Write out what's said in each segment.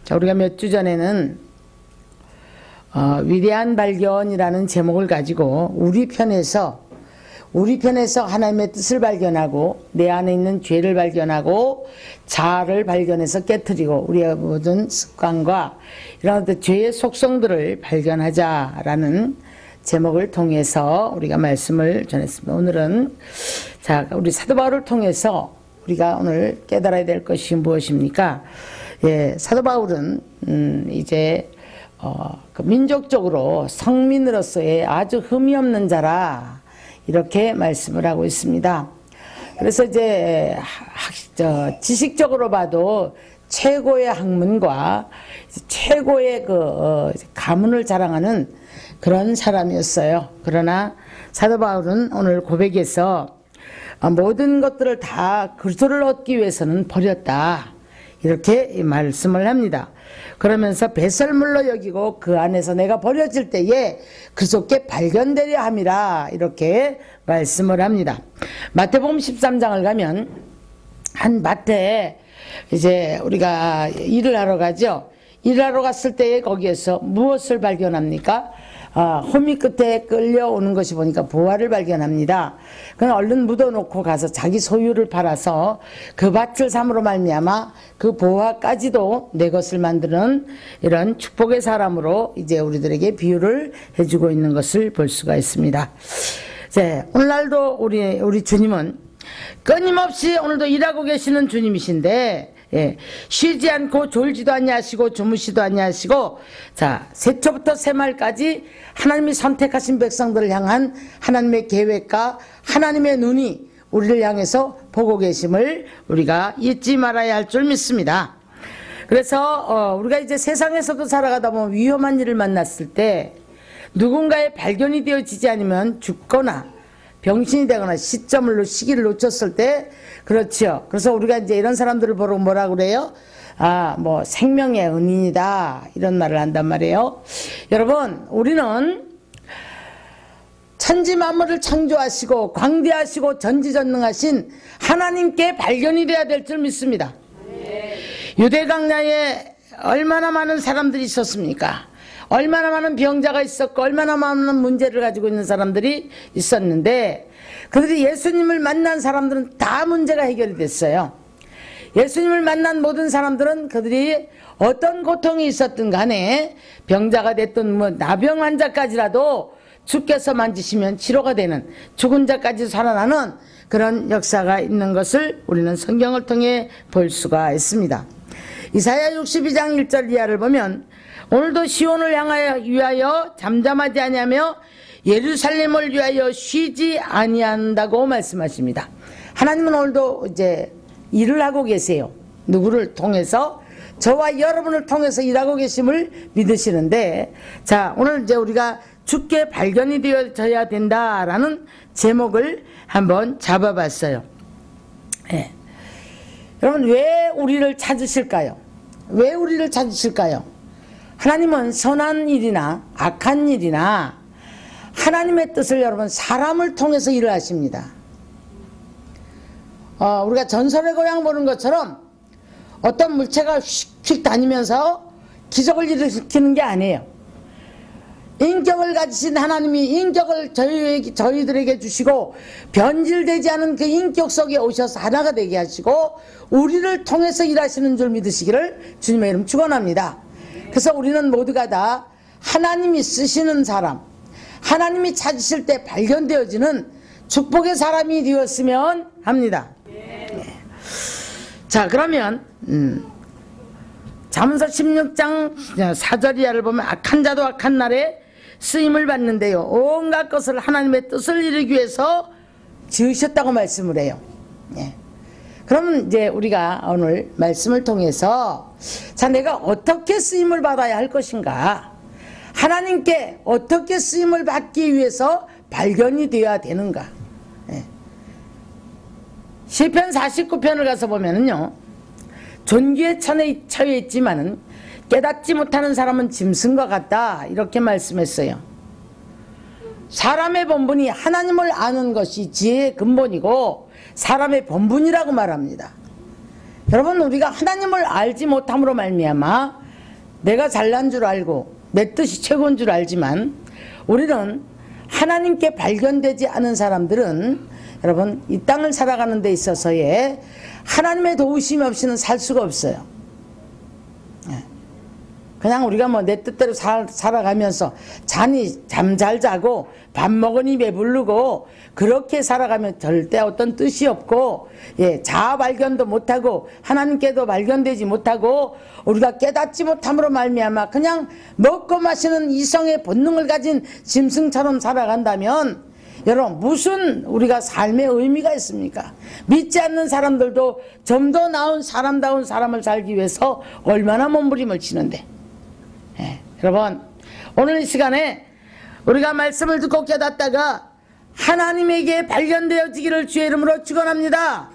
자, 우리가 몇 주 전에는 위대한 발견이라는 제목을 가지고 우리 편에서 하나님의 뜻을 발견하고 내 안에 있는 죄를 발견하고 자아를 발견해서 깨트리고 우리의 모든 습관과 이런 죄의 속성들을 발견하자라는 제목을 통해서 우리가 말씀을 전했습니다. 오늘은 자, 우리 사도 바울을 통해서 우리가 오늘 깨달아야 될 것이 무엇입니까? 예, 사도 바울은 이제 그 민족적으로 성민으로서의 아주 흠이 없는 자라 이렇게 말씀을 하고 있습니다. 그래서 이제 지식적으로 봐도 최고의 학문과 최고의 그 가문을 자랑하는 그런 사람이었어요. 그러나 사도 바울은 오늘 고백에서 모든 것들을 다 그리스도를 얻기 위해서는 버렸다. 이렇게 말씀을 합니다. 그러면서 배설물로 여기고 그 안에서 내가 버려질 때에 그리스도께 발견되려 함이라 이렇게 말씀을 합니다. 마태복음 13장을 가면 한 밭에 이제 우리가 일을 하러 가죠. 일하러 갔을 때에 거기에서 무엇을 발견합니까? 호미 끝에 끌려오는 것이 보니까 보화를 발견합니다. 그냥 얼른 묻어놓고 가서 자기 소유를 팔아서 그 밭을 삼으로 말미암아 그 보화까지도 내 것을 만드는 이런 축복의 사람으로 이제 우리들에게 비유를 해주고 있는 것을 볼 수가 있습니다. 네, 오늘날도 우리 주님은 끊임없이 오늘도 일하고 계시는 주님이신데 예, 쉬지 않고 졸지도 아니하시고 주무시도 아니하시고 자, 새초부터 새말까지 하나님이 선택하신 백성들을 향한 하나님의 계획과 하나님의 눈이 우리를 향해서 보고 계심을 우리가 잊지 말아야 할 줄 믿습니다. 그래서 우리가 이제 세상에서도 살아가다 보면 위험한 일을 만났을 때 누군가의 발견이 되어지지 않으면 죽거나 병신이 되거나 시기를 놓쳤을 때 그렇죠. 그래서 우리가 이제 이런 사람들을 보러 뭐라 그래요? 뭐 생명의 은인이다 이런 말을 한단 말이에요. 여러분, 우리는 천지 만물을 창조하시고 광대하시고 전지전능하신 하나님께 발견이 돼야 될 줄 믿습니다. 유대 광야에 얼마나 많은 사람들이 있었습니까? 얼마나 많은 병자가 있었고 얼마나 많은 문제를 가지고 있는 사람들이 있었는데 그들이 예수님을 만난 사람들은 다 문제가 해결이 됐어요. 예수님을 만난 모든 사람들은 그들이 어떤 고통이 있었든 간에 병자가 됐든 뭐 나병 환자까지라도 주께서 만지시면 치료가 되는 죽은 자까지 살아나는 그런 역사가 있는 것을 우리는 성경을 통해 볼 수가 있습니다. 이사야 62장 1절 이하를 보면 오늘도 시온을 위하여 잠잠하지 아니하며 예루살렘을 위하여 쉬지 아니한다고 말씀하십니다. 하나님은 오늘도 이제 일을 하고 계세요. 누구를 통해서? 저와 여러분을 통해서 일하고 계심을 믿으시는데 자, 오늘 이제 우리가 주께 발견이 되어져야 된다라는 제목을 한번 잡아봤어요. 네. 여러분, 왜 우리를 찾으실까요? 왜 우리를 찾으실까요? 하나님은 선한 일이나 악한 일이나 하나님의 뜻을 여러분 사람을 통해서 일을 하십니다. 우리가 전설의 고향 보는 것처럼 어떤 물체가 휙휙 다니면서 기적을 일으키는 게 아니에요. 인격을 가지신 하나님이 인격을 저희들에게 주시고 변질되지 않은 그 인격 속에 오셔서 하나가 되게 하시고 우리를 통해서 일하시는 줄 믿으시기를 주님의 이름 축원합니다. 그래서 우리는 모두가 다 하나님이 쓰시는 사람, 하나님이 찾으실 때 발견되어지는 축복의 사람이 되었으면 합니다. 네. 자, 그러면 잠언서 16장 4절 이하를 보면 악한 자도 악한 날에 쓰임을 받는데요 온갖 것을 하나님의 뜻을 이루기 위해서 지으셨다고 말씀을 해요. 네. 그러면 이제 우리가 오늘 말씀을 통해서 자, 내가 어떻게 쓰임을 받아야 할 것인가, 하나님께 어떻게 쓰임을 받기 위해서 발견이 되어야 되는가. 네. 시편 49편을 가서 보면은요 존귀에 처해 있지만은 깨닫지 못하는 사람은 짐승과 같다 이렇게 말씀했어요. 사람의 본분이 하나님을 아는 것이 지혜의 근본이고 사람의 본분이라고 말합니다. 여러분, 우리가 하나님을 알지 못함으로 말미암아 내가 잘난 줄 알고 내 뜻이 최고인 줄 알지만 우리는 하나님께 발견되지 않은 사람들은 여러분 이 땅을 살아가는 데 있어서의 하나님의 도우심이 없이는 살 수가 없어요. 그냥 우리가 뭐 내 뜻대로 살아가면서 잠 잘 자고 밥 먹으니 배부르고 그렇게 살아가면 절대 어떤 뜻이 없고 자아 발견도 못하고 하나님께도 발견되지 못하고 우리가 깨닫지 못함으로 말미암아 그냥 먹고 마시는 이성의 본능을 가진 짐승처럼 살아간다면 여러분 무슨 우리가 삶의 의미가 있습니까? 믿지 않는 사람들도 좀 더 나은 사람다운 삶을 살기 위해서 얼마나 몸부림을 치는데 여러분 오늘 이 시간에 우리가 말씀을 듣고 깨닫다가 하나님에게 발견되어지기를 주의 이름으로 축원합니다.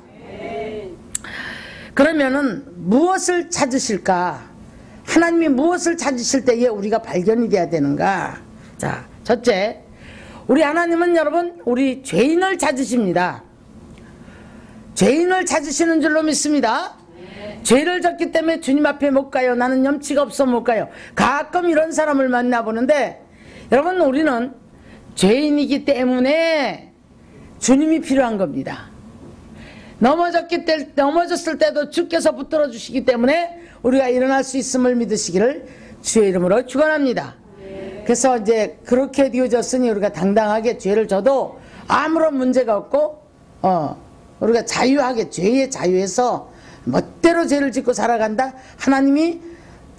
그러면은 무엇을 찾으실까? 하나님이 무엇을 찾으실 때에 우리가 발견이 돼야 되는가? 자, 첫째, 우리 하나님은 여러분 우리 죄인을 찾으십니다. 죄인을 찾으시는 줄로 믿습니다. 죄를 졌기 때문에 주님 앞에 못 가요. 나는 염치가 없어 못 가요. 가끔 이런 사람을 만나보는데 여러분 우리는 죄인이기 때문에 주님이 필요한 겁니다. 넘어졌을 때도 주께서 붙들어 주시기 때문에 우리가 일어날 수 있음을 믿으시기를 주의 이름으로 축원합니다. 그래서 이제 그렇게 되어졌으니 우리가 당당하게 죄를 져도 아무런 문제가 없고 우리가 자유하게 죄의 자유에서 멋대로 죄를 짓고 살아간다. 하나님이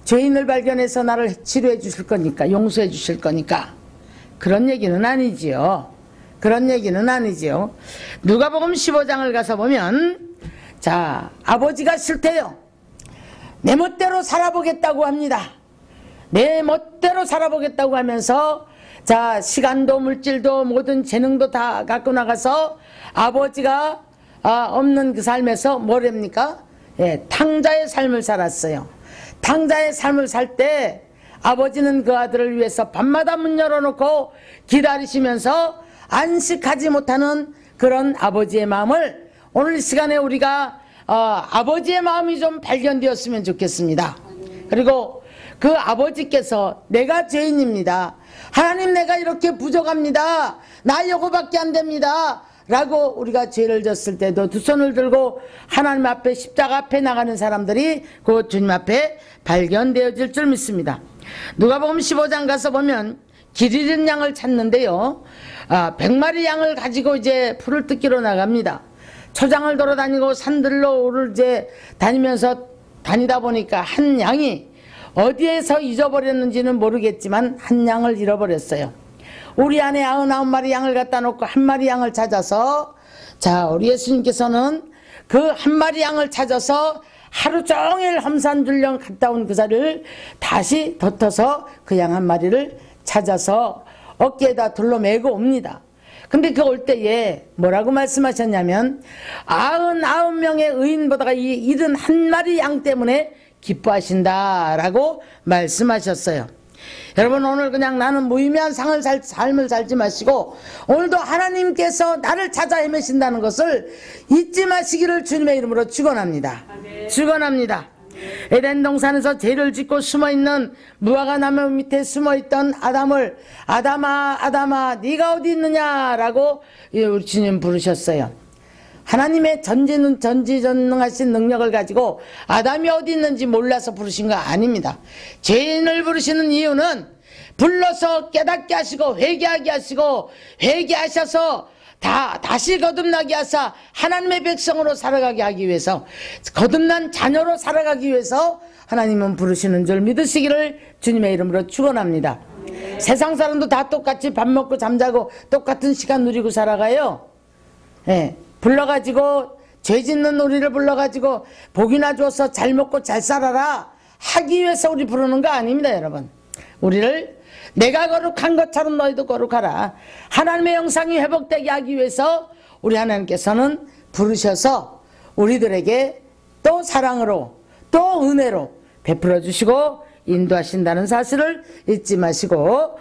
죄인을 발견해서 나를 치료해 주실 거니까 용서해 주실 거니까 그런 얘기는 아니지요. 그런 얘기는 아니지요. 누가복음 15장을 가서 보면 자 아버지가 싫대요. 내 멋대로 살아보겠다고 합니다. 내 멋대로 살아보겠다고 하면서 자 시간도 물질도 모든 재능도 다 갖고 나가서 아버지가 없는 그 삶에서 뭐랍니까? 탕자의 삶을 살았어요. 탕자의 삶을 살 때 아버지는 그 아들을 위해서 밤마다 문 열어놓고 기다리시면서 안식하지 못하는 그런 아버지의 마음을 오늘 이 시간에 우리가 아버지의 마음이 좀 발견되었으면 좋겠습니다. 그리고 그 아버지께서 내가 죄인입니다. 하나님 내가 이렇게 부족합니다. 나 요거밖에 안 됩니다. 라고 우리가 죄를 졌을 때도 두 손을 들고 하나님 앞에 십자가 앞에 나가는 사람들이 그 주님 앞에 발견되어질 줄 믿습니다. 누가복음 15장 가서 보면 길 잃은 양을 찾는데요. 100마리 양을 가지고 이제 풀을 뜯기로 나갑니다. 초장을 돌아다니고 산들로 이제 다니다 보니까 한 양이 어디에서 잊어버렸는지는 모르겠지만 한 양을 잃어버렸어요. 우리 안에 99마리 양을 갖다 놓고 한 마리 양을 찾아서 자 우리 예수님께서는 그 한 마리 양을 찾아서 하루 종일 험산둘령 갔다 온 그 자리를 다시 덧어서 그 양 한 마리를 찾아서 어깨에다 둘러매고 옵니다. 근데 그 올 때에 뭐라고 말씀하셨냐면 99명의 의인보다가 이 71마리 양 때문에 기뻐하신다 라고 말씀하셨어요. 여러분 오늘 그냥 나는 무의미한 삶을 살지 마시고 오늘도 하나님께서 나를 찾아 헤매신다는 것을 잊지 마시기를 주님의 이름으로 축원합니다. 축원합니다. 에덴 동산에서 죄를 짓고 숨어있는 무화과 나무 밑에 숨어있던 아담을 아담아 네가 어디 있느냐라고 우리 주님 부르셨어요. 하나님의 전지전능하신 능력을 가지고 아담이 어디 있는지 몰라서 부르신 거 아닙니다. 죄인을 부르시는 이유는 불러서 깨닫게 하시고 회개하게 하시고 회개하셔서 다시 거듭나게 하사 하나님의 백성으로 살아가게 하기 위해서 거듭난 자녀로 살아가기 위해서 하나님은 부르시는 줄 믿으시기를 주님의 이름으로 축원합니다. 세상 사람도 다 똑같이 밥 먹고 잠자고 똑같은 시간 누리고 살아가요. 불러가지고 죄 짓는 우리를 불러가지고 복이나 줘서 잘 먹고 잘 살아라 하기 위해서 우리 부르는 거 아닙니다. 여러분 우리를 내가 거룩한 것처럼 너희도 거룩하라 하나님의 형상이 회복되게 하기 위해서 우리 하나님께서는 부르셔서 우리들에게 또 사랑으로 또 은혜로 베풀어 주시고 인도하신다는 사실을 잊지 마시고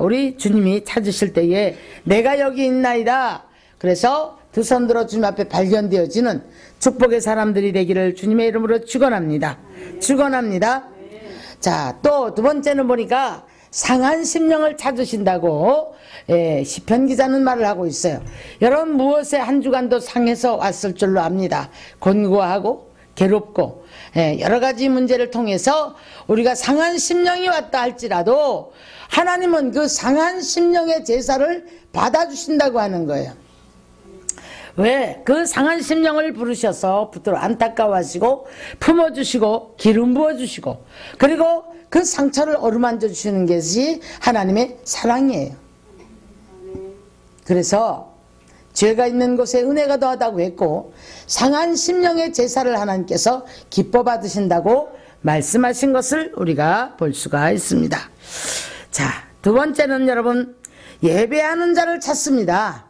우리 주님이 찾으실 때에 내가 여기 있나이다. 그래서 두 손 들어 주님 앞에 발견되어지는 축복의 사람들이 되기를 주님의 이름으로 축원합니다. 축원합니다. 자, 또 두 번째는 보니까 상한 심령을 찾으신다고 시편 기자는 말을 하고 있어요. 여러분 무엇에 한 주간도 상해서 왔을 줄로 압니다. 곤고하고 괴롭고 여러 가지 문제를 통해서 우리가 상한 심령이 왔다 할지라도 하나님은 그 상한 심령의 제사를 받아주신다고 하는 거예요. 왜? 그 상한 심령을 부르셔서 붙들어 안타까워하시고 품어주시고 기름 부어주시고 그리고 그 상처를 어루만져 주시는 것이 하나님의 사랑이에요. 그래서 죄가 있는 곳에 은혜가 더하다고 했고 상한 심령의 제사를 하나님께서 기뻐 받으신다고 말씀하신 것을 우리가 볼 수가 있습니다. 자, 두 번째는 여러분 예배하는 자를 찾습니다.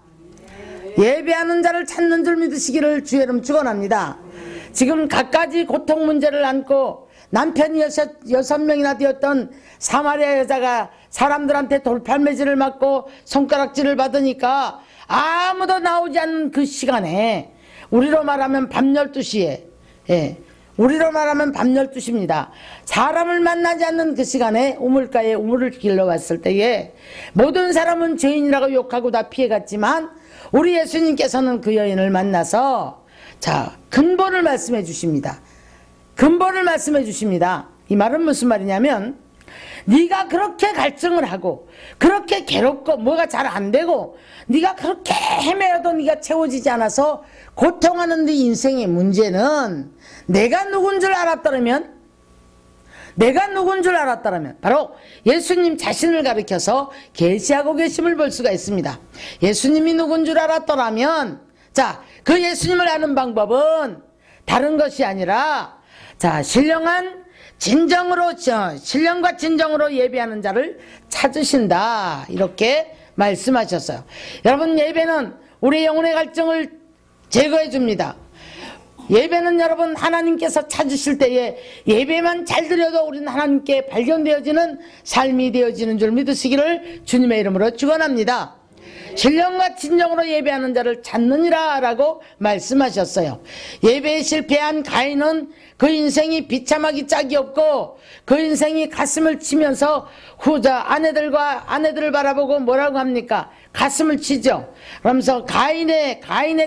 예배하는 자를 찾는 줄 믿으시기를 주의 이름 축원합니다. 지금 갖가지 고통 문제를 안고 남편이 여섯 명이나 되었던 사마리아 여자가 사람들한테 돌팔매질을 맞고 손가락질을 받으니까 아무도 나오지 않는 그 시간에 우리로 말하면 밤 12시에 우리로 말하면 밤 12시입니다. 사람을 만나지 않는 그 시간에 우물가에 우물을 길러 왔을 때에 모든 사람은 죄인이라고 욕하고 다 피해갔지만 우리 예수님께서는 그 여인을 만나서 자, 근본을 말씀해 주십니다. 근본을 말씀해 주십니다. 이 말은 무슨 말이냐면 네가 그렇게 갈증을 하고 그렇게 괴롭고 뭐가 잘 안 되고 네가 그렇게 헤매어도 네가 채워지지 않아서 고통하는 네 인생의 문제는 내가 누군 줄 알았더라면 바로 예수님 자신을 가리켜서 계시하고 계심을 볼 수가 있습니다. 예수님이 누군 줄 알았더라면 자, 그 예수님을 아는 방법은 다른 것이 아니라 자, 신령과 진정으로 예배하는 자를 찾으신다 이렇게 말씀하셨어요. 여러분 예배는 우리 영혼의 갈증을 제거해 줍니다. 예배는 여러분 하나님께서 찾으실 때에 예배만 잘 드려도 우리는 하나님께 발견되어지는 삶이 되어지는 줄 믿으시기를 주님의 이름으로 축원합니다. 신령과 진정으로 예배하는 자를 찾느니라 라고 말씀하셨어요. 예배에 실패한 가인은 그 인생이 비참하기 짝이 없고 그 인생이 가슴을 치면서 후자 아내들을 바라보고 뭐라고 합니까? 가슴을 치죠. 그러면서 가인의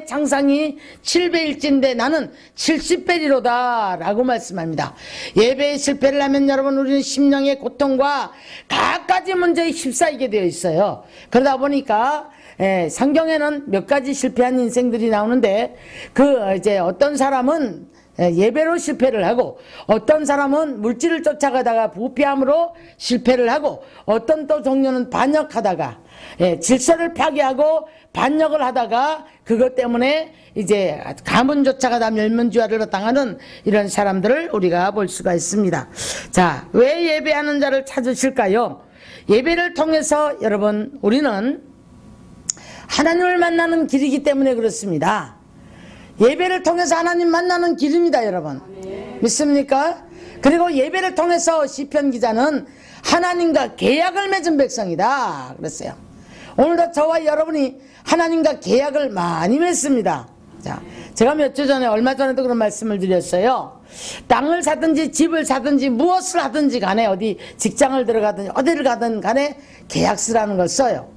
창상이 7배일진데 나는 70배리로다 라고 말씀합니다. 예배에 실패를 하면 여러분 우리는 심령의 고통과 갖가지 문제에 휩싸이게 되어 있어요. 그러다 보니까 성경에는 몇 가지 실패한 인생들이 나오는데 이제 어떤 사람은 예배로 실패를 하고 어떤 사람은 물질을 쫓아가다가 부패함으로 실패를 하고 어떤 또 종류는 반역하다가 질서를 파괴하고 반역을 하다가 그것 때문에 이제 가문조차가 다 멸문지화를 당하는 이런 사람들을 우리가 볼 수가 있습니다. 자, 왜 예배하는 자를 찾으실까요? 예배를 통해서 여러분 우리는 하나님을 만나는 길이기 때문에 그렇습니다. 예배를 통해서 하나님 만나는 길입니다, 여러분. 믿습니까? 그리고 예배를 통해서 시편 기자는 하나님과 계약을 맺은 백성이다 그랬어요. 오늘도 저와 여러분이 하나님과 계약을 많이 맺습니다. 자, 제가 몇 주 전에 얼마 전에도 그런 말씀을 드렸어요. 땅을 사든지 집을 사든지 무엇을 하든지 간에 어디 직장을 들어가든지 어디를 가든 간에 계약서라는 걸 써요.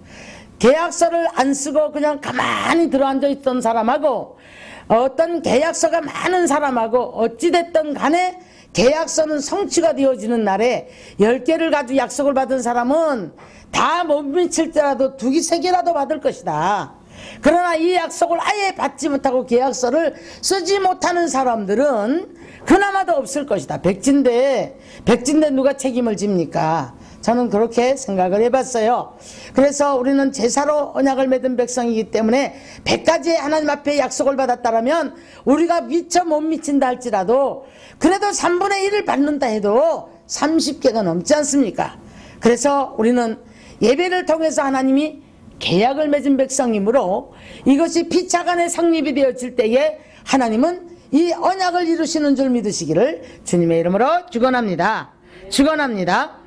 계약서를 안 쓰고 그냥 가만히 들어앉아 있던 사람하고 어떤 계약서가 많은 사람하고 어찌됐든 간에 계약서는 성취가 되어지는 날에 10개를 가지고 약속을 받은 사람은 다 못 미칠 때라도 2개, 3개라도 받을 것이다. 그러나 이 약속을 아예 받지 못하고 계약서를 쓰지 못하는 사람들은 그나마도 없을 것이다. 백지인데 누가 책임을 집니까? 저는 그렇게 생각을 해봤어요. 그래서 우리는 제사로 언약을 맺은 백성이기 때문에 100가지의 하나님 앞에 약속을 받았다면 우리가 미처 못 미친다 할지라도 그래도 3분의 1을 받는다 해도 30개가 넘지 않습니까? 그래서 우리는 예배를 통해서 하나님이 계약을 맺은 백성이므로 이것이 피차간에 성립이 되어질 때에 하나님은 이 언약을 이루시는 줄 믿으시기를 주님의 이름으로 축원합니다. 축원합니다.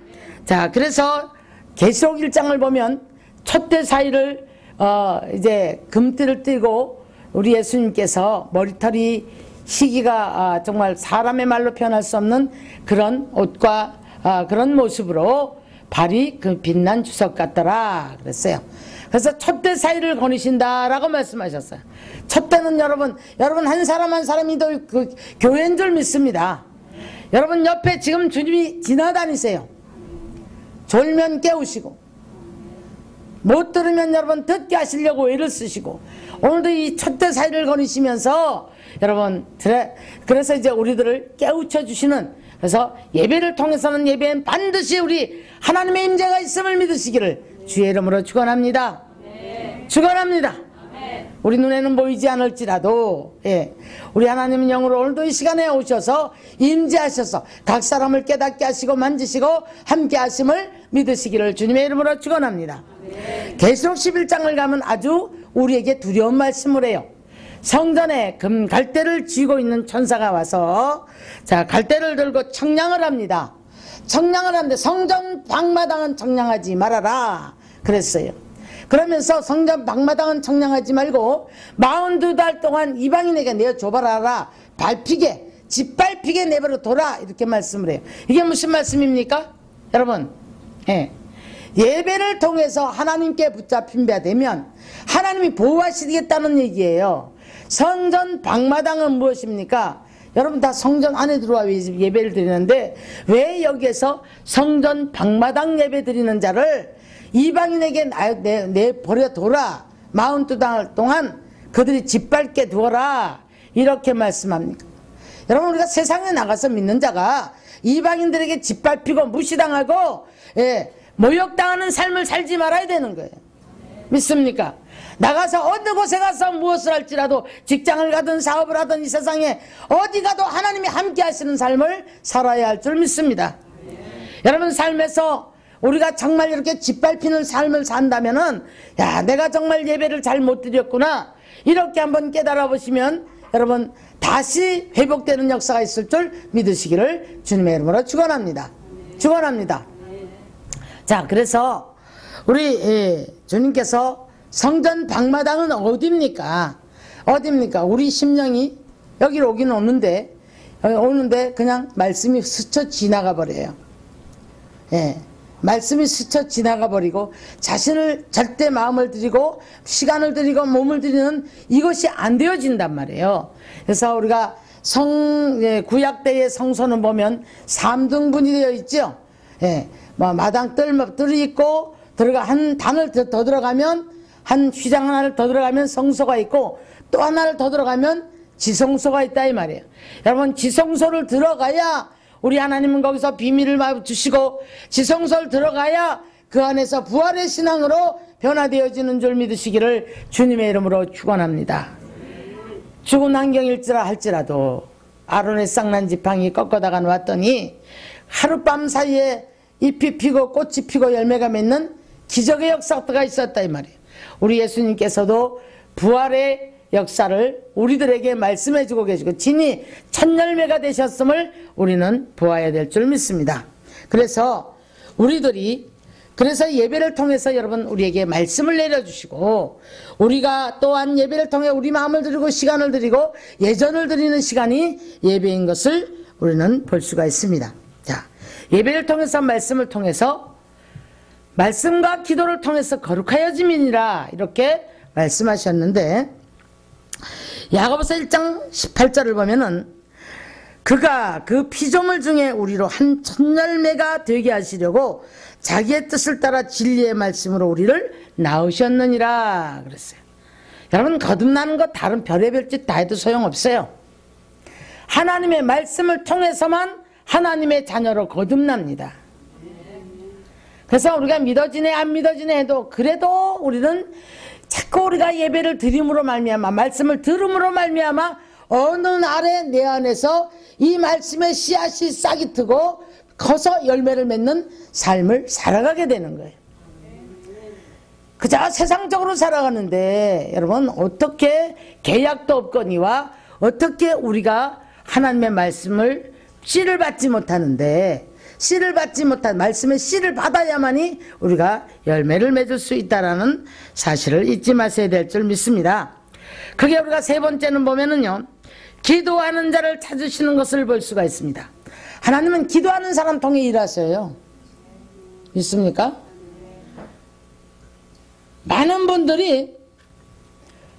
자, 그래서 계시록 1장을 보면 촛대 사이를 이제 금띠를 띠고 우리 예수님께서 머리털이 시기가 정말 사람의 말로 표현할 수 없는 그런 옷과 그런 모습으로 발이 그 빛난 주석 같더라 그랬어요. 그래서 촛대 사이를 거니신다라고 말씀하셨어요. 촛대는 여러분 한 사람 한 사람이 그 교회인 줄 믿습니다. 여러분 옆에 지금 주님이 지나다니세요. 졸면 깨우시고 못 들으면 여러분 듣게 하시려고 애를 쓰시고 오늘도 이 촛대 사이를 거니시면서 여러분 그래서 이제 우리들을 깨우쳐 주시는, 그래서 예배를 통해서는 예배엔 반드시 우리 하나님의 임재가 있음을 믿으시기를 주의 이름으로 축원합니다. 축원합니다. 우리 눈에는 보이지 않을지라도 우리 하나님은 영으로 오늘도 이 시간에 오셔서 임재하셔서 각 사람을 깨닫게 하시고 만지시고 함께 하심을 믿으시기를 주님의 이름으로 축원합니다. 계시록 11장을 가면 아주 우리에게 두려운 말씀을 해요. 성전에 금 갈대를 쥐고 있는 천사가 와서 갈대를 들고 청량을 합니다. 청량을 하는데 성전 방마당은 청량하지 말아라 그랬어요. 그러면서 성전 방마당은 청량하지 말고 42달 동안 이방인에게 내어줘봐라. 밟히게 짓밟히게 내버려 둬라 이렇게 말씀을 해요. 이게 무슨 말씀입니까? 여러분 예배를 통해서 하나님께 붙잡힌 바 되면 하나님이 보호하시겠다는 얘기예요. 성전 방마당은 무엇입니까? 여러분 다 성전 안에 들어와 예배를 드리는데 왜 여기에서 성전 방마당 예배 드리는 자를 이방인에게 내버려 둬라. 42달 동안 그들이 짓밟게 두어라 이렇게 말씀합니까? 여러분 우리가 세상에 나가서 믿는 자가 이방인들에게 짓밟히고 무시당하고 모욕당하는 삶을 살지 말아야 되는 거예요. 믿습니까? 나가서 어느 곳에 가서 무엇을 할지라도 직장을 가든 사업을 하든 이 세상에 어디 가도 하나님이 함께 하시는 삶을 살아야 할 줄 믿습니다. 여러분 삶에서 우리가 정말 이렇게 짓밟히는 삶을 산다면은 내가 정말 예배를 잘 못 드렸구나 이렇게 한번 깨달아 보시면 여러분 다시 회복되는 역사가 있을 줄 믿으시기를 주님의 이름으로 축원합니다. 축원합니다. 그래서 우리 주님께서 성전 방마당은 어디입니까? 우리 심령이 여기로 오긴 오는데 그냥 말씀이 스쳐 지나가 버려요. 말씀이 스쳐 지나가 버리고 자신을 절대 마음을 들이고 시간을 들이고 몸을 들이는 이것이 안 되어진단 말이에요. 그래서 우리가 구약 때의 성소는 보면 3등분이 되어 있죠. 마당 뜰이 있고 한 단을 더 들어가면 한 휘장 하나를 더 들어가면 성소가 있고 또 하나를 더 들어가면 지성소가 있다 이 말이에요. 여러분 지성소를 들어가야 우리 하나님은 거기서 비밀을 주시고 지성소를 들어가야 그 안에서 부활의 신앙으로 변화되어지는 줄 믿으시기를 주님의 이름으로 축원합니다. 죽은 환경일지라 할지라도 아론의 쌍난 지팡이 꺾어다가 놓았더니 하룻밤 사이에 잎이 피고 꽃이 피고 열매가 맺는 기적의 역사가 있었다 이 말이에요. 우리 예수님께서도 부활의 역사를 우리들에게 말씀해주고 계시고 진이 첫 열매가 되셨음을 우리는 보아야 될 줄 믿습니다. 그래서 우리들이 예배를 통해서 여러분 우리에게 말씀을 내려주시고 우리가 또한 예배를 통해 우리 마음을 드리고 시간을 드리고 예전을 드리는 시간이 예배인 것을 우리는 볼 수가 있습니다. 예배를 통해서 말씀을 통해서 말씀과 기도를 통해서 거룩하여짐이니라 이렇게 말씀하셨는데 야고보서 1장 18절을 보면은 그가 그 피조물 중에 우리로 한 첫열매가 되게 하시려고 자기의 뜻을 따라 진리의 말씀으로 우리를 낳으셨느니라 그랬어요. 여러분 거듭나는 것 다른 별의별 짓 다 해도 소용없어요. 하나님의 말씀을 통해서만 하나님의 자녀로 거듭납니다. 그래서 우리가 믿어지네 안 믿어지네 해도 그래도 우리는 자꾸 우리가 예배를 드림으로 말미암아 말씀을 들음으로 말미암아 어느 날에 내 안에서 이 말씀의 씨앗이 싹이 트고 커서 열매를 맺는 삶을 살아가게 되는 거예요. 그저 세상적으로 살아가는데 여러분 어떻게 계약도 없거니와 어떻게 우리가 하나님의 말씀을 씨를 받지 못하는데 씨를 받지 못한 말씀의 씨를 받아야만이 우리가 열매를 맺을 수 있다는 사실을 잊지 마셔야 될 줄 믿습니다. 그게 우리가 세 번째는 보면은요 기도하는 자를 찾으시는 것을 볼 수가 있습니다. 하나님은 기도하는 사람 통해 일하셔요. 있습니까? 많은 분들이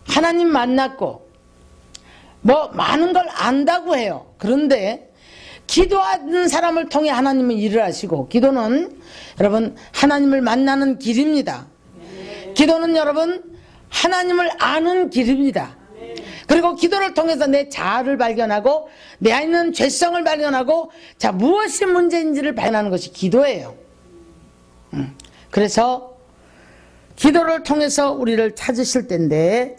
하나님 만났고 뭐 많은 걸 안다고 해요. 그런데 기도하는 사람을 통해 하나님은 일을 하시고, 기도는 여러분 하나님을 만나는 길입니다. 기도는 여러분 하나님을 아는 길입니다. 그리고 기도를 통해서 내 자아를 발견하고 내 안에 있는 죄성을 발견하고, 자, 무엇이 문제인지를 발견하는 것이 기도예요. 그래서 기도를 통해서 우리를 찾으실 텐데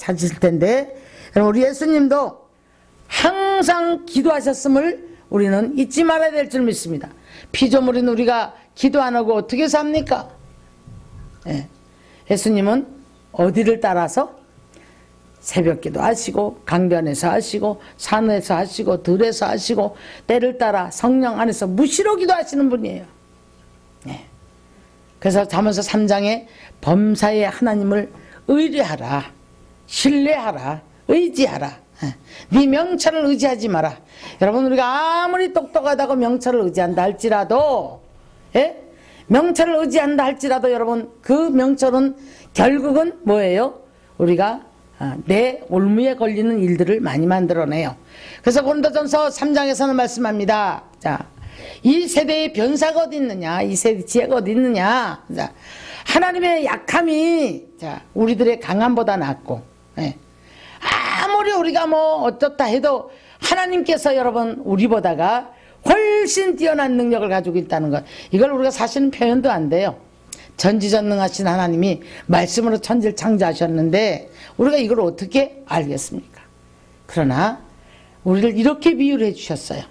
우리 예수님도 항상 기도하셨음을 우리는 잊지 말아야 될 줄 믿습니다. 피조물인 우리가 기도 안 하고 어떻게 삽니까? 예. 예수님은 어디를 따라서? 새벽기도 하시고, 강변에서 하시고, 산에서 하시고, 들에서 하시고, 때를 따라 성령 안에서 무시로 기도하시는 분이에요. 예. 그래서 잠언서 3장에 범사에 하나님을 의뢰하라, 신뢰하라, 의지하라. 네 명철을 의지하지 마라. 여러분, 우리가 아무리 똑똑하다고 명철을 의지한다 할지라도, 예? 명철을 의지한다 할지라도 여러분, 그 명철은 결국은 뭐예요? 우리가 내 올무에 걸리는 일들을 많이 만들어내요. 그래서 고린도전서 3장에서는 말씀합니다. 자, 이 세대의 변사가 어디 있느냐, 이 세대의 지혜가 어디 있느냐. 자, 하나님의 약함이, 자, 우리들의 강함보다 낫고, 예. 아무리 우리가 뭐 어떻다 해도 하나님께서 여러분 우리보다가 훨씬 뛰어난 능력을 가지고 있다는 것, 이걸 우리가 사실은 표현도 안 돼요. 전지전능하신 하나님이 말씀으로 천지를 창조하셨는데 우리가 이걸 어떻게 알겠습니까? 그러나 우리를 이렇게 비유를 해주셨어요.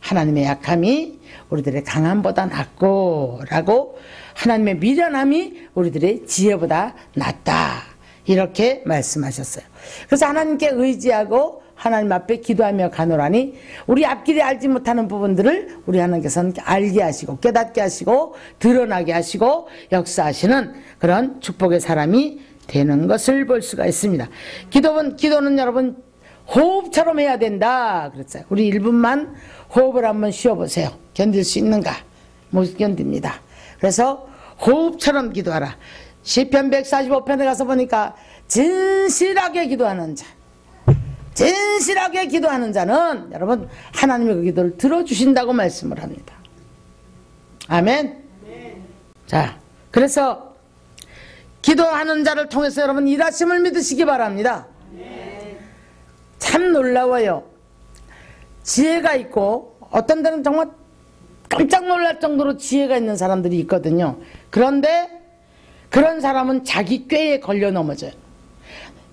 하나님의 약함이 우리들의 강함보다 낫고, 라고, 하나님의 미련함이 우리들의 지혜보다 낫다, 이렇게 말씀하셨어요. 그래서 하나님께 의지하고 하나님 앞에 기도하며 가노라니, 우리 앞길에 알지 못하는 부분들을 우리 하나님께서는 알게 하시고 깨닫게 하시고 드러나게 하시고 역사하시는 그런 축복의 사람이 되는 것을 볼 수가 있습니다. 기도는 여러분 호흡처럼 해야 된다 그랬어요. 우리 1분만 호흡을 한번 쉬어보세요. 견딜 수 있는가? 못 견딥니다. 그래서 호흡처럼 기도하라. 시편 145편에 가서 보니까 진실하게 기도하는 자, 진실하게 기도하는 자는 여러분 하나님의 그 기도를 들어주신다고 말씀을 합니다. 아멘. 자, 그래서 기도하는 자를 통해서 여러분 일하심을 믿으시기 바랍니다. 참 놀라워요. 지혜가 있고 어떤 데는 정말 깜짝 놀랄 정도로 지혜가 있는 사람들이 있거든요. 그런데 그런 사람은 자기 꾀에 걸려 넘어져요.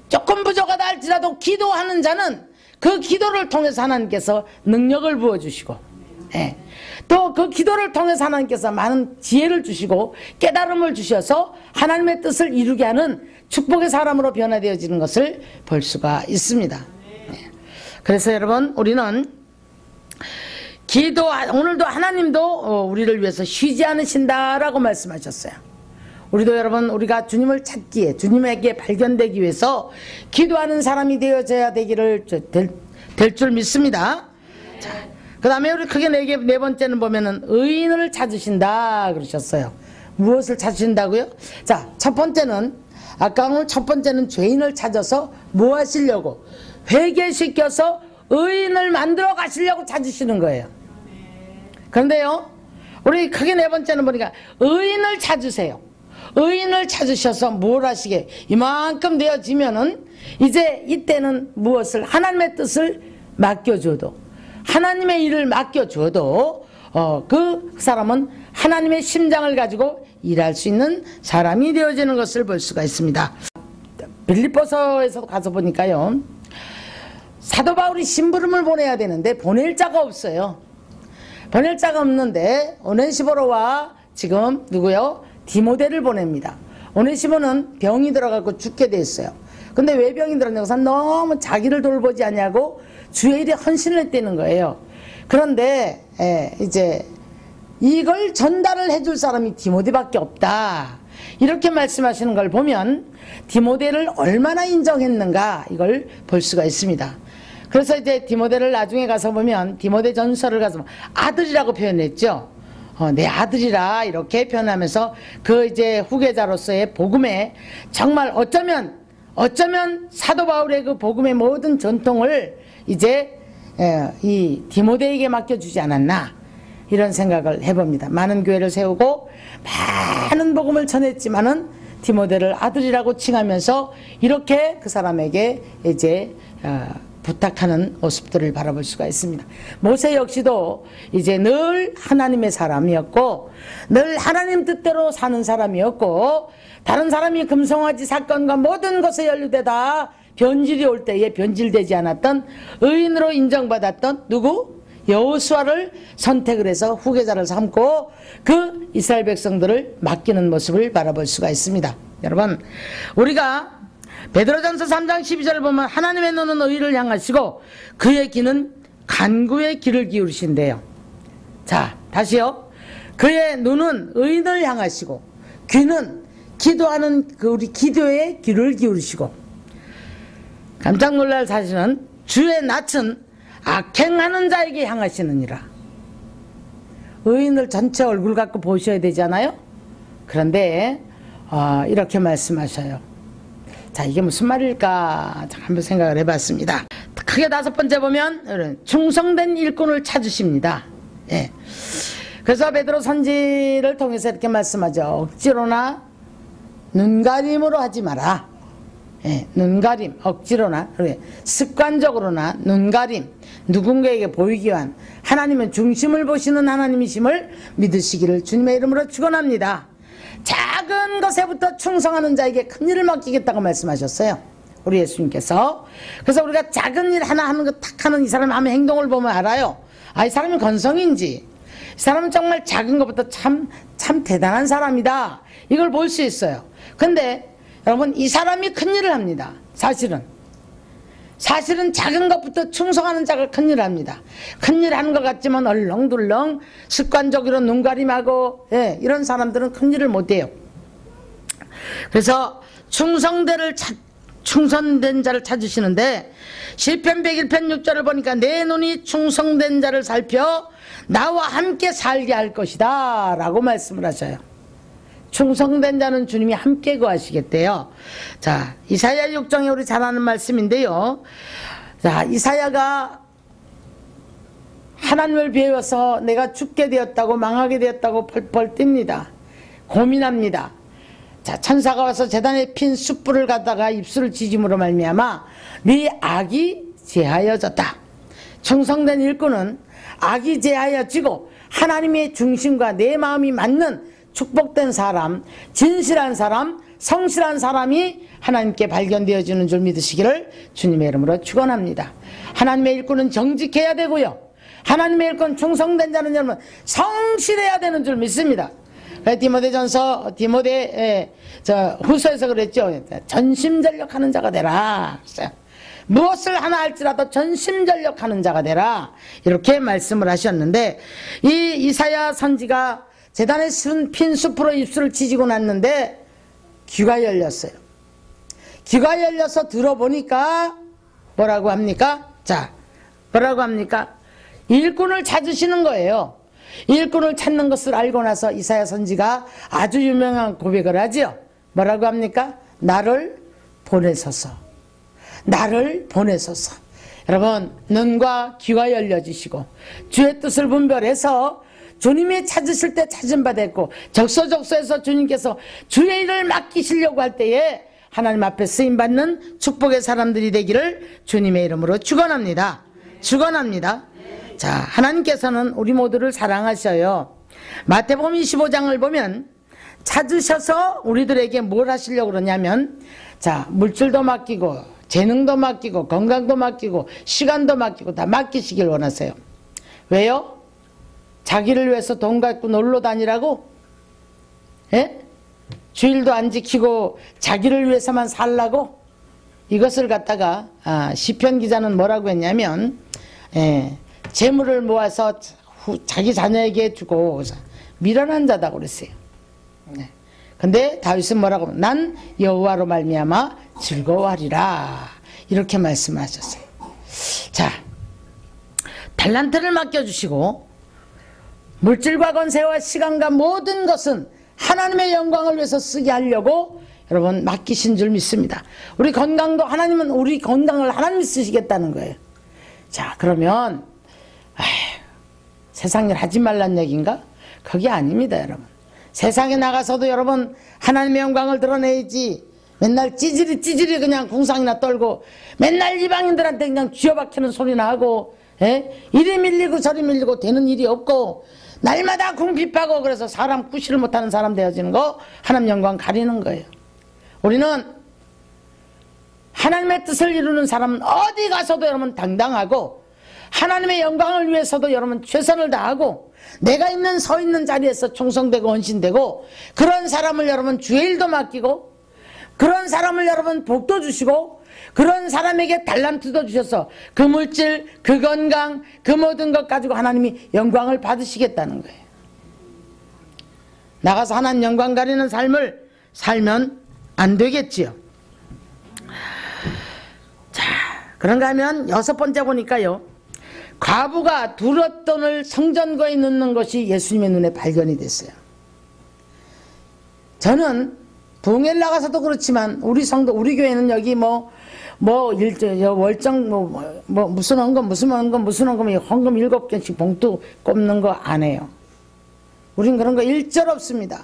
조금 부족하다 할지라도 기도하는 자는 그 기도를 통해서 하나님께서 능력을 부어주시고, 예. 또 그 기도를 통해서 하나님께서 많은 지혜를 주시고 깨달음을 주셔서 하나님의 뜻을 이루게 하는 축복의 사람으로 변화되어지는 것을 볼 수가 있습니다. 예. 그래서 여러분 우리는 오늘도 하나님도 우리를 위해서 쉬지 않으신다라고 말씀하셨어요. 우리도 여러분 우리가 주님을 찾기에, 주님에게 발견되기 위해서 기도하는 사람이 되어져야 될 줄 믿습니다. 자, 그 다음에 우리 크게 네 번째는 보면은 의인을 찾으신다 그러셨어요. 무엇을 찾으신다고요? 자, 첫 번째는, 아까 오늘 첫 번째는 죄인을 찾아서 뭐 하시려고? 회개시켜서 의인을 만들어 가시려고 찾으시는 거예요. 그런데요, 우리 크게 네 번째는 보니까 의인을 찾으세요. 의인을 찾으셔서 뭘 하시게? 이만큼 되어지면은 이제 이때는 무엇을, 하나님의 뜻을 맡겨줘도, 하나님의 일을 맡겨줘도 그 사람은 하나님의 심장을 가지고 일할 수 있는 사람이 되어지는 것을 볼 수가 있습니다. 빌립보서에서 가서 보니까요, 사도 바울이 심부름을 보내야 되는데 보낼 자가 없어요. 보낼 자가 없는데 오네시모로와 지금 누구요? 디모데를 보냅니다. 오네시모는 병이 들어가고 죽게 됐어요. 근데 왜 병이 들었냐고 너무 자기를 돌보지 않냐고 주의 일에 헌신을 했다는 거예요. 그런데 이제 이걸 전달을 해줄 사람이 디모데밖에 없다, 이렇게 말씀하시는 걸 보면 디모데를 얼마나 인정했는가 이걸 볼 수가 있습니다. 그래서 이제 디모데를 나중에 가서 보면 디모데 전서를 가서 보면 아들이라고 표현했죠. 내 아들이라 이렇게 표현하면서 그 이제 후계자로서의 복음에 정말 어쩌면 사도 바울의 그 복음의 모든 전통을 이제 이 디모데에게 맡겨주지 않았나 이런 생각을 해봅니다. 많은 교회를 세우고 많은 복음을 전했지만은 디모데를 아들이라고 칭하면서 이렇게 그 사람에게 이제 부탁하는 모습들을 바라볼 수가 있습니다. 모세 역시도 이제 늘 하나님의 사람이었고 늘 하나님 뜻대로 사는 사람이었고 다른 사람이 금송아지 사건과 모든 것에 연루되다 변질이 올 때에 변질되지 않았던 의인으로 인정받았던 누구? 여호수아를 선택을 해서 후계자를 삼고 그 이스라엘 백성들을 맡기는 모습을 바라볼 수가 있습니다. 여러분, 우리가 베드로전서 3장 12절을 보면 하나님의 눈은 의를 향하시고 그의 귀는 간구의 귀를 기울이신대요. 자, 다시요. 그의 눈은 의인을 향하시고 귀는 기도하는 우리 기도에 귀를 기울이시고, 깜짝 놀랄 사실은 주의 낯은 악행하는 자에게 향하시느니라. 의인을 전체 얼굴 갖고 보셔야 되잖아요. 그런데 이렇게 말씀하셔요. 자, 이게 무슨 말일까 한번 생각을 해봤습니다. 크게 5번째 보면 충성된 일꾼을 찾으십니다. 예. 그래서 베드로 선지를 통해서 이렇게 말씀하죠. 억지로나 눈가림으로 하지 마라. 예, 눈가림, 억지로나 습관적으로나 눈가림, 누군가에게 보이기 위한 하나님은 중심을 보시는 하나님이심을 믿으시기를 주님의 이름으로 축원합니다. 작은 것에부터 충성하는 자에게 큰 일을 맡기겠다고 말씀하셨어요, 우리 예수님께서. 그래서 우리가 작은 일 하나 하는 거 탁 하는 이 사람이 하는 행동을 보면 알아요. 이 사람이 건성인지, 이 사람은 정말 작은 것부터 참 대단한 사람이다, 이걸 볼 수 있어요. 근데 여러분, 이 사람이 큰 일을 합니다. 사실은 작은 것부터 충성하는 자가 큰 일을 합니다. 큰 일 하는 것 같지만 얼렁둘렁 습관적으로 눈가림하고, 이런 사람들은 큰 일을 못해요. 그래서 충성된 자를 찾으시는데 시편 101편 6절을 보니까 내 눈이 충성된 자를 살펴 나와 함께 살게 할 것이다 라고 말씀을 하셔요. 충성된 자는 주님이 함께 거하시겠대요. 자, 이사야 6장에 우리 잘 아는 말씀인데요. 자, 이사야가 하나님을 배워서 내가 죽게 되었다고, 망하게 되었다고 펄펄 뜁니다. 고민합니다. 자, 천사가 와서 제단에 핀 숯불을 갖다가 입술을 지짐으로 말미암아 네 악이 제하여졌다. 충성된 일꾼은 악이 제하여지고 하나님의 중심과 내 마음이 맞는 축복된 사람, 진실한 사람, 성실한 사람이 하나님께 발견되어지는 줄 믿으시기를 주님의 이름으로 축원합니다. 하나님의 일꾼은 정직해야 되고요, 하나님의 일꾼 충성된 자는 여러분 성실해야 되는 줄 믿습니다. 디모데 후서에서 그랬죠. 전심전력하는 자가 되라. 무엇을 하나 할지라도 전심전력하는 자가 되라, 이렇게 말씀을 하셨는데, 이 이사야 선지가 제단에 핀 숲으로 입술을 지지고 났는데 귀가 열렸어요. 귀가 열려서 들어보니까 뭐라고 합니까? 자, 뭐라고 합니까? 일꾼을 찾으시는 거예요. 일꾼을 찾는 것을 알고 나서 이사야 선지가 아주 유명한 고백을 하지요. 뭐라고 합니까? 나를 보내소서, 나를 보내소서. 여러분, 눈과 귀가 열려지시고 주의 뜻을 분별해서 주님이 찾으실 때 찾은 바 됐고, 적소적소에서 주님께서 주의 일을 맡기시려고 할 때에 하나님 앞에 쓰임받는 축복의 사람들이 되기를 주님의 이름으로 축원합니다. 축원합니다. 자, 하나님께서는 우리 모두를 사랑하셔요. 마태복음 25장을 보면 찾으셔서 우리들에게 뭘 하시려고 그러냐면, 자, 물질도 맡기고 재능도 맡기고 건강도 맡기고 시간도 맡기고 다 맡기시길 원하세요. 왜요? 자기를 위해서 돈 갖고 놀러 다니라고? 예? 주일도 안 지키고 자기를 위해서만 살라고? 이것을 갖다가 시편 기자는 뭐라고 했냐면, 재물을 모아서 자기 자녀에게 주고 미련한 자다고 그랬어요. 근데 다윗은 뭐라고 하면 난 여호와로 말미암아 즐거워하리라, 이렇게 말씀하셨어요. 자, 달란트를 맡겨주시고 물질과 권세와 시간과 모든 것은 하나님의 영광을 위해서 쓰게 하려고 여러분 맡기신 줄 믿습니다. 우리 건강도 하나님은 우리 건강을 하나님이 쓰시겠다는 거예요. 자, 그러면 세상 일 하지 말란 얘기인가? 그게 아닙니다, 여러분. 세상에 나가서도 여러분 하나님의 영광을 드러내야지. 맨날 찌질이 그냥 궁상이나 떨고 맨날 이방인들한테 그냥 쥐어박히는 소리나 하고, 이리 밀리고 저리 밀리고 되는 일이 없고 날마다 궁핍하고 그래서 사람 구실을 못하는 사람 되어지는 거 하나님 영광 가리는 거예요. 우리는 하나님의 뜻을 이루는 사람은 어디 가서도 여러분 당당하고 하나님의 영광을 위해서도 여러분 최선을 다하고 내가 있는 서 있는 자리에서 충성되고 헌신되고 그런 사람을 여러분 주의 일도 맡기고 그런 사람을 여러분 복도 주시고 그런 사람에게 달란트도 주셔서 그 물질, 그 건강, 그 모든 것 가지고 하나님이 영광을 받으시겠다는 거예요. 나가서 하나님 영광 가리는 삶을 살면 안 되겠지요. 자, 그런가 하면 6번째 보니까요. 과부가 두랏돈을 성전거에 넣는 것이 예수님의 눈에 발견이 됐어요. 저는 부흥회를 나가서도 그렇지만 우리 성도, 우리 교회는 여기 월정 무슨 헌금 헌금 7개씩 봉투 꼽는 거 안 해요. 우린 그런 거 일절 없습니다.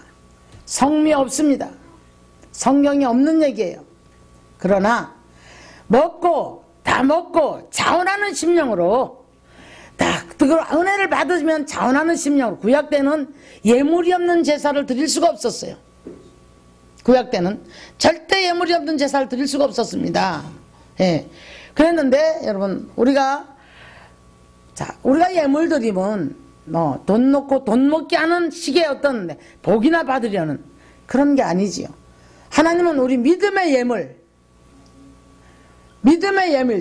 성미 없습니다. 성경이 없는 얘기예요. 그러나 먹고 자원하는 심령으로 그걸 은혜를 받으면 자원하는 심령으로, 구약 때는 예물이 없는 제사를 드릴 수가 없었어요. 구약 때는 절대 예물이 없는 제사를 드릴 수가 없었습니다. 예. 그랬는데 여러분 우리가 예물 드리면 돈 놓고 돈 먹게 하는 식의 어떤 복이나 받으려는 그런 게 아니지요. 하나님은 우리 믿음의 예물,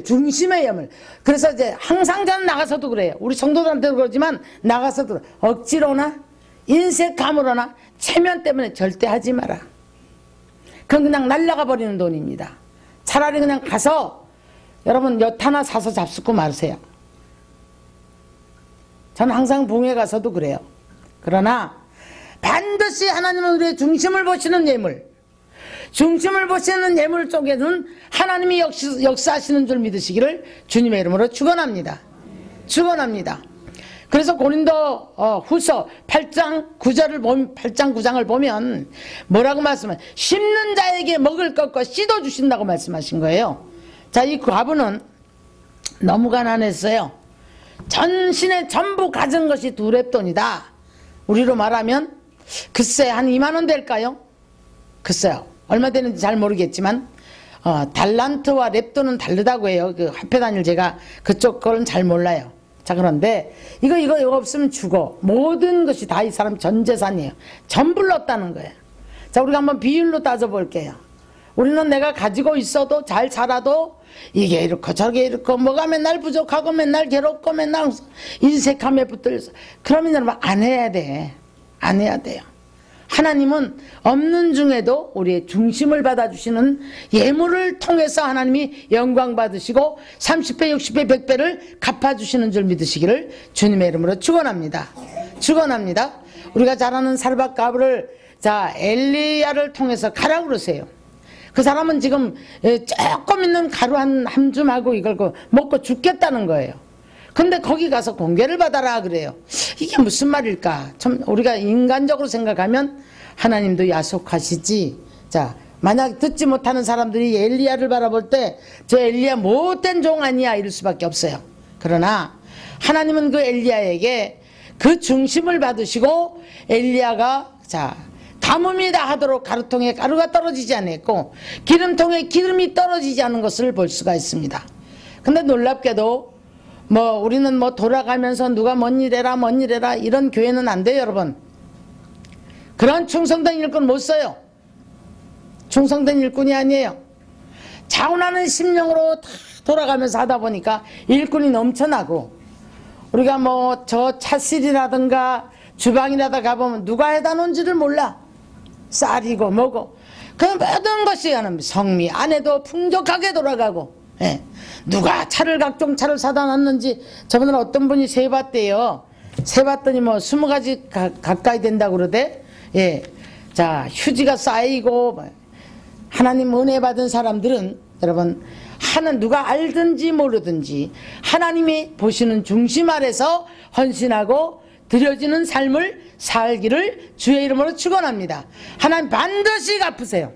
중심의 예물. 그래서 이제 항상 저는 나가서도 그래요. 우리 성도들한테도 그러지만 나가서도 억지로나 인색함으로나 체면 때문에 절대 하지 마라. 그건 그냥 날라가 버리는 돈입니다. 차라리 그냥 가서 여러분 엿 하나 사서 잡수고 마세요. 저는 항상 부흥회 가서도 그래요. 그러나 반드시 하나님은 우리의 중심을 보시는 예물, 중심을 보시는 예물 쪽에는 하나님이 역사하시는 줄 믿으시기를 주님의 이름으로 축원합니다. 축원합니다. 그래서 고린도 후서 8장 9장을 보면 뭐라고 말씀하세요? 심는 자에게 먹을 것과 씨도 주신다고 말씀하신 거예요. 자, 이 과부는 너무 가난했어요. 전신에 전부 가진 것이 두렙돈이다. 우리로 말하면 글쎄 한 2만 원 될까요? 글쎄요. 얼마 되는지 잘 모르겠지만 달란트와 렙돈은 다르다고 해요. 그 화폐 단위를 제가 그쪽 거는 잘 몰라요. 자, 그런데 이거 없으면 죽어. 모든 것이 다 이 사람 전 재산이에요. 전부를 얻다는 거예요. 자, 우리가 한번 비율로 따져볼게요. 우리는 내가 가지고 있어도 잘 살아도 이게 이렇고 저게 이렇고 뭐가 맨날 부족하고 맨날 괴롭고 맨날 인색함에 붙들려서 그러면 여러분 안 해야 돼. 안 해야 돼요. 하나님은 없는 중에도 우리의 중심을 받아주시는 예물을 통해서 하나님이 영광 받으시고 30배, 60배, 100배를 갚아주시는 줄 믿으시기를 주님의 이름으로 축원합니다. 축원합니다. 우리가 잘 아는 살박 가부를 엘리야를 통해서 가라고 그러세요. 그 사람은 지금 조금 있는 가루 한 줌하고 이걸 먹고 죽겠다는 거예요. 근데 거기 가서 공개를 받아라 그래요. 이게 무슨 말일까? 참 우리가 인간적으로 생각하면 하나님도 야속하시지. 자, 만약 듣지 못하는 사람들이 엘리야를 바라볼 때 저 엘리야 못된 종 아니야 이럴 수밖에 없어요. 그러나 하나님은 그 엘리야에게 그 중심을 받으시고 엘리야가 가뭄이다 하도록 가루통에 가루가 떨어지지 않았고 기름통에 기름이 떨어지지 않은 것을 볼 수가 있습니다. 근데 놀랍게도 우리는 돌아가면서 누가 뭔 일해라 이런 교회는 안 돼요, 여러분. 그런 충성된 일꾼 못 써요. 충성된 일꾼이 아니에요. 자원하는 심령으로 다 돌아가면서 하다 보니까 일꾼이 넘쳐나고 우리가 저 차실이라든가 주방이라다 가보면 누가 해다 놓은지를 몰라. 쌀이고 뭐고 그 모든 것이 성미 안에도 풍족하게 돌아가고 누가 차를 각종 차를 사다 놨는지 저번에 어떤 분이 세봤대요. 세봤더니 뭐 20가지 가까이 된다고 그러대. 예. 자, 휴지가 쌓이고 하나님 은혜 받은 사람들은 여러분 누가 알든지 모르든지 하나님이 보시는 중심 아래서 헌신하고 드려지는 삶을 살기를 주의 이름으로 축원합니다. 하나님 반드시 갚으세요.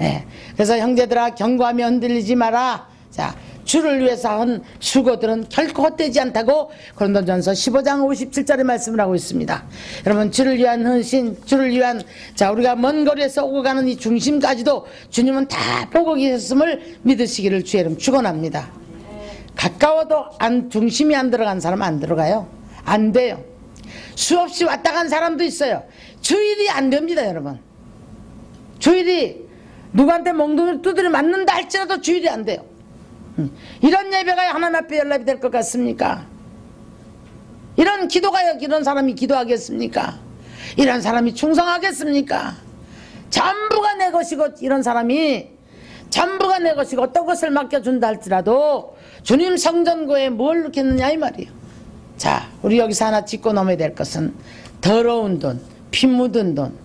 예. 그래서 형제들아 경고하며 흔들리지 마라. 자, 주를 위해서 한 수고들은 결코 헛되지 않다고 고린도전서 15장 57절의 말씀을 하고 있습니다. 여러분 주를 위한 헌신, 주를 위한 우리가 먼 거리에서 오고 가는 이 중심까지도 주님은 다 보고 계셨음을 믿으시기를 주의 이름 축원합니다. 가까워도 중심이 안 들어간 사람 안 들어가요. 안 돼요. 수없이 왔다 간 사람도 있어요. 주일이 안 됩니다, 여러분. 주일이 누구한테 몽둥이를 두드려 맞는다 할지라도 주일이 안 돼요. 이런 예배가 하나님 앞에 연락이 될 것 같습니까? 이런 기도가 이런 사람이 기도하겠습니까? 이런 사람이 충성하겠습니까? 전부가 내 것이고 이런 사람이 전부가 내 것이고 어떤 것을 맡겨준다 할지라도 주님 성전고에 뭘 넣겠느냐 이 말이에요. 자, 우리 여기서 하나 짚고 넘어야 될 것은 더러운 돈, 피 묻은 돈.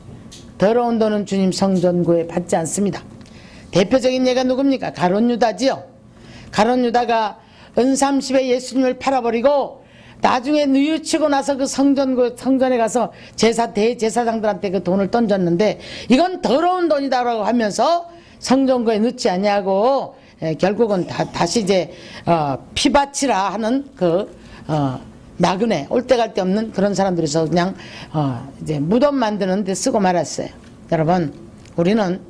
더러운 돈은 주님 성전고에 받지 않습니다. 대표적인 예가 누굽니까? 가룟 유다지요. 가룟 유다가 은삼십에 예수님을 팔아버리고 나중에 뉘우치고 나서 그 성전에 가서 대제사장들한테 그 돈을 던졌는데 이건 더러운 돈이다라고 하면서 성전고에 넣지 아니하고 결국은 다시 이제 피바치라 하는 나그네 올 때 갈 데 없는 그런 사람들에서 그냥 이제 무덤 만드는 데 쓰고 말았어요. 여러분 우리는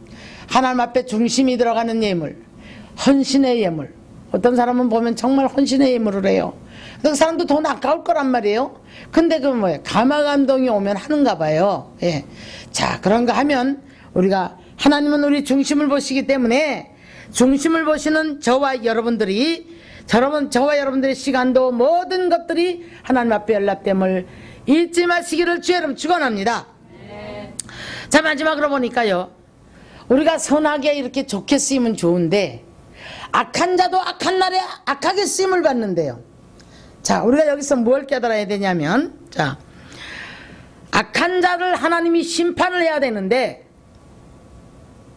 하나님 앞에 중심이 들어가는 예물, 헌신의 예물. 어떤 사람은 보면 정말 헌신의 예물을 해요. 그 사람도 돈 아까울 거란 말이에요. 근데 그 뭐예요? 감화감동이 오면 하는가 봐요. 예. 자, 그런가 하면 우리가 하나님은 우리 중심을 보시기 때문에 중심을 보시는 저와 여러분들의 시간도 모든 것들이 하나님 앞에 연락됨을 잊지 마시기를 주의 이름 축원합니다. 자, 마지막으로 보니까요. 우리가 선하게 이렇게 좋게 쓰이면 좋은데 악한 자도 악한 날에 악하게 쓰임을 받는데요. 자, 우리가 여기서 뭘 깨달아야 되냐면, 자, 악한 자를 하나님이 심판을 해야 되는데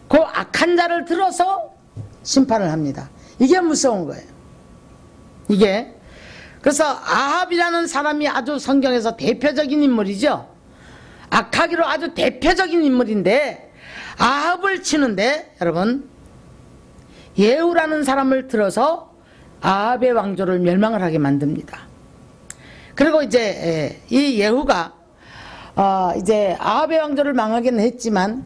그 악한 자를 들어서 심판을 합니다. 이게 무서운 거예요. 이게 그래서 아합이라는 사람이 아주 성경에서 대표적인 인물이죠. 악하기로 아주 대표적인 인물인데 아합을 치는데 여러분 예후라는 사람을 들어서 아합의 왕조를 멸망을 하게 만듭니다. 그리고 이제 이 예후가 이제 아합의 왕조를 망하기는 했지만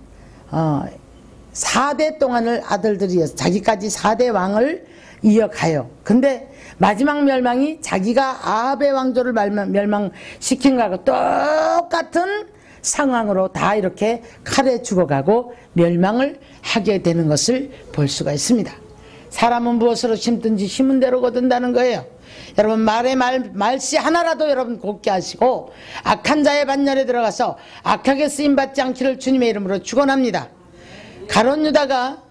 4대 동안을 아들들이어서 자기까지 4대 왕을 이어가요. 근데 마지막 멸망이 자기가 아합의 왕조를 멸망시킨 거하고 똑같은 상황으로 다 이렇게 칼에 죽어가고 멸망을 하게 되는 것을 볼 수가 있습니다. 사람은 무엇으로 심든지 심은 대로 거둔다는 거예요. 여러분 말의 말씨 하나라도 여러분 곱게 하시고 악한 자의 반열에 들어가서 악하게 쓰임받지 않기를 주님의 이름으로 축원합니다. 가룟 유다가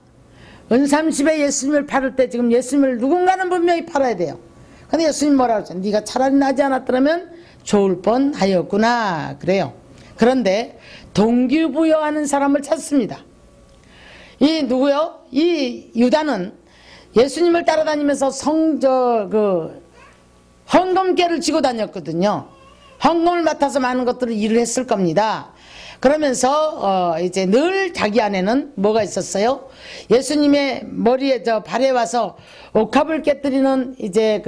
은삼십에 예수님을 팔을 때 지금 예수님을 누군가는 분명히 팔아야 돼요. 근데 예수님 뭐라고 하죠? 네가 차라리 나지 않았더라면 좋을 뻔하였구나 그래요. 그런데 동기부여하는 사람을 찾습니다. 이 누구요? 이 유다는 예수님을 따라다니면서 헌금깨를 쥐고 다녔거든요. 헌금을 맡아서 많은 것들을 일을 했을 겁니다. 그러면서 이제 늘 자기 안에는 뭐가 있었어요? 예수님의 머리에 발에 와서 옥합을 깨뜨리는 이제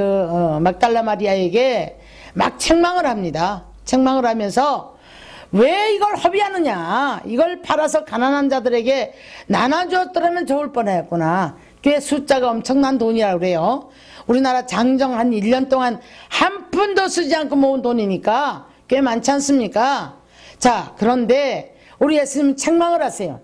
막달라 마리아에게 막 책망을 합니다. 책망을 하면서 왜 이걸 허비하느냐? 이걸 팔아서 가난한 자들에게 나눠주었더라면 좋을 뻔했구나. 꽤 숫자가 엄청난 돈이라고 그래요. 우리나라 장정 한 1년 동안 한 푼도 쓰지 않고 모은 돈이니까 꽤 많지 않습니까? 자, 그런데 우리 예수님 책망을 하세요.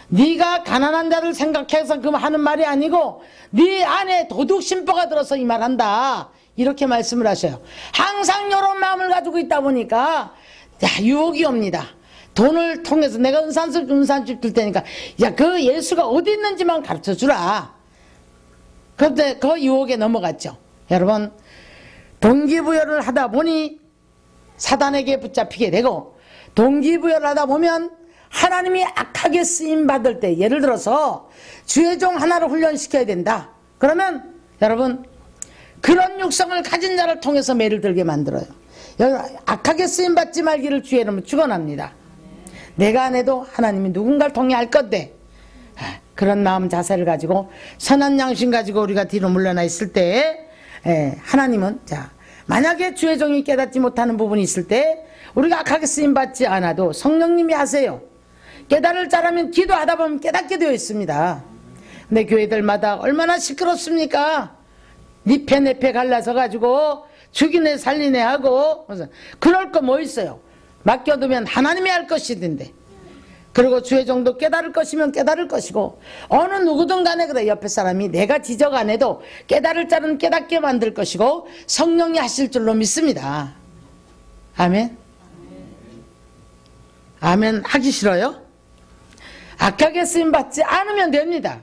네가 가난한 자를 생각해서 그 하는 말이 아니고 네 안에 도둑심보가 들어서 이 말한다. 이렇게 말씀을 하셔요. 항상 이런 마음을 가지고 있다 보니까 유혹이 옵니다. 돈을 통해서 내가 은산집 줄 테니까 그 예수가 어디 있는지만 가르쳐 주라. 그런데 그 유혹에 넘어갔죠. 여러분, 동기부여를 하다 보니 사단에게 붙잡히게 되고, 동기부여를 하다 보면 하나님이 악하게 쓰임받을 때, 예를 들어서 주의 종 하나를 훈련시켜야 된다. 그러면 여러분, 그런 육성을 가진 자를 통해서 매를 들게 만들어요. 악하게 쓰임받지 말기를 주의 이름으로 축원합니다. 내가 안 해도 하나님이 누군가를 통해 할 건데, 그런 마음 자세를 가지고 선한 양심 가지고 우리가 뒤로 물러나 있을 때, 하나님은, 자, 만약에 주의 종이 깨닫지 못하는 부분이 있을 때 우리가 악하게 쓰임받지 않아도 성령님이 하세요. 깨달을 자라면 기도하다 보면 깨닫게 되어 있습니다. 근데 교회들마다 얼마나 시끄럽습니까? 니 패 내 패 갈라서 가지고 죽이네 살리네 하고, 그럴 거 뭐 있어요. 맡겨두면 하나님이 할 것이던데. 그리고 주의 종도 깨달을 것이면 깨달을 것이고, 어느 누구든 간에 그래, 옆에 사람이 내가 지적 안 해도 깨달을 자는 깨닫게 만들 것이고 성령이 하실 줄로 믿습니다. 아멘. 아멘 하기 싫어요? 악하게 쓰임받지 않으면 됩니다.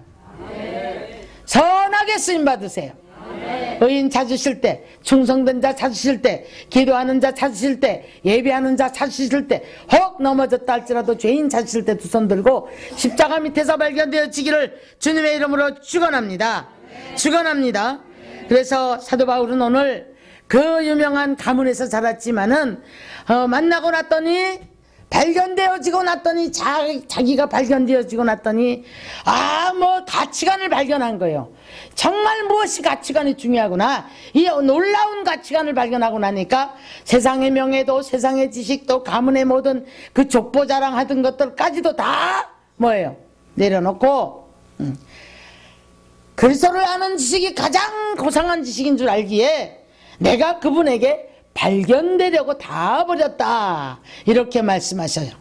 선하게 쓰임받으세요. 의인 찾으실 때, 충성된 자 찾으실 때, 기도하는 자 찾으실 때, 예배하는 자 찾으실 때, 혹 넘어졌다 할지라도 죄인 찾으실 때 두 손 들고 십자가 밑에서 발견되어지기를 주님의 이름으로 축원합니다. 축원합니다. 그래서 사도 바울은 오늘 그 유명한 가문에서 자랐지만은 만나고 났더니, 발견되어지고 났더니, 자기가 발견되어지고 났더니 뭐 가치관을 발견한 거예요. 정말 무엇이 가치관이 중요하구나, 이 놀라운 가치관을 발견하고 나니까 세상의 명예도, 세상의 지식도, 가문의 모든 그 족보 자랑하던 것들까지도 다 뭐예요? 내려놓고, 그리스도를 아는 지식이 가장 고상한 지식인 줄 알기에 내가 그분에게 발견되려고 다 버렸다, 이렇게 말씀하셔요.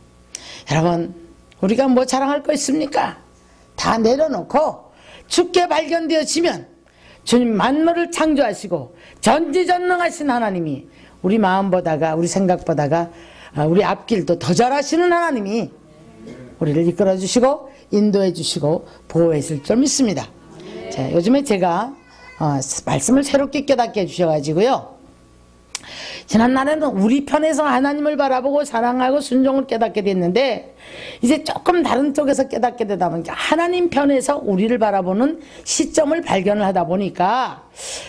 여러분, 우리가 뭐 자랑할 거 있습니까? 다 내려놓고 주께 발견되어지면 주님 만물을 창조하시고 전지전능하신 하나님이 우리 마음보다가, 우리 생각보다가, 우리 앞길도 더 잘하시는 하나님이 우리를 이끌어 주시고 인도해 주시고 보호해 줄 줄 믿습니다. 자, 요즘에 제가 말씀을 새롭게 깨닫게 해주셔가지고요, 지난날에는 우리 편에서 하나님을 바라보고 사랑하고 순종을 깨닫게 됐는데, 이제 조금 다른 쪽에서 깨닫게 되다 보니까 하나님 편에서 우리를 바라보는 시점을 발견을 하다 보니까,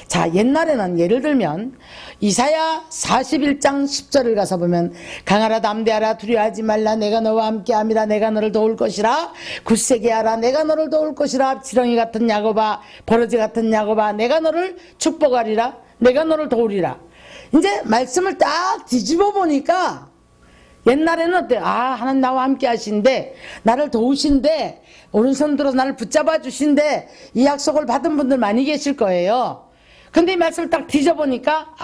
자, 옛날에는 예를 들면 이사야 41장 10절을 가서 보면, 강하라 담대하라 두려워하지 말라 내가 너와 함께함이라 내가 너를 도울 것이라 굳세게 하라 내가 너를 도울 것이라 지렁이 같은 야곱아 버러지 같은 야곱아 내가 너를 축복하리라 내가 너를 도우리라. 이제 말씀을 딱 뒤집어 보니까 옛날에는 어때? 하나님 나와 함께 하신대, 나를 도우신대, 오른손 들어서 나를 붙잡아 주신대, 이 약속을 받은 분들 많이 계실 거예요. 근데 이 말씀을 딱 뒤져보니까,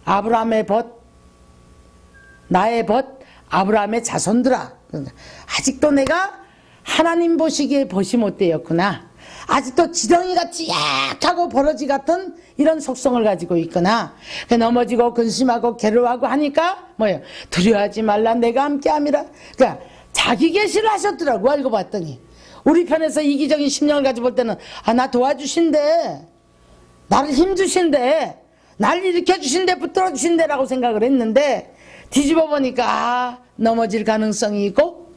아브라함의 벗, 나의 벗, 아브라함의 자손들아, 아직도 내가 하나님 보시기에 벗이 못 되었구나, 아직도 지렁이같이 약하고 버러지 같은 이런 속성을 가지고 있거나, 넘어지고 근심하고 괴로워하고 하니까 뭐예요? 두려워하지 말라 내가 함께함이라. 그러니까 자기 계시를 하셨더라고. 알고 봤더니 우리 편에서 이기적인 심령을 가지고 볼 때는 나 도와주신대, 나를 힘주신대, 날 일으켜주신대, 붙들어주신대 라고 생각을 했는데, 뒤집어 보니까 넘어질 가능성이 있고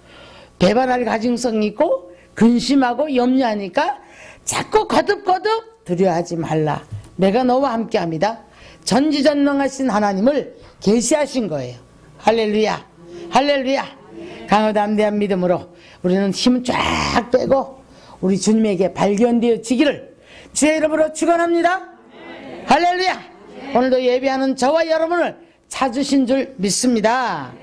배반할 가능성이 있고 근심하고 염려하니까 자꾸 거듭거듭 두려워하지 말라 내가 너와 함께합니다. 전지전능하신 하나님을 계시하신 거예요. 할렐루야, 할렐루야. 강하고 담대한 믿음으로 우리는 힘 쫙 빼고 우리 주님에게 발견되어지기를 주의 이름으로 축원합니다. 할렐루야. 오늘도 예배하는 저와 여러분을 찾으신 줄 믿습니다.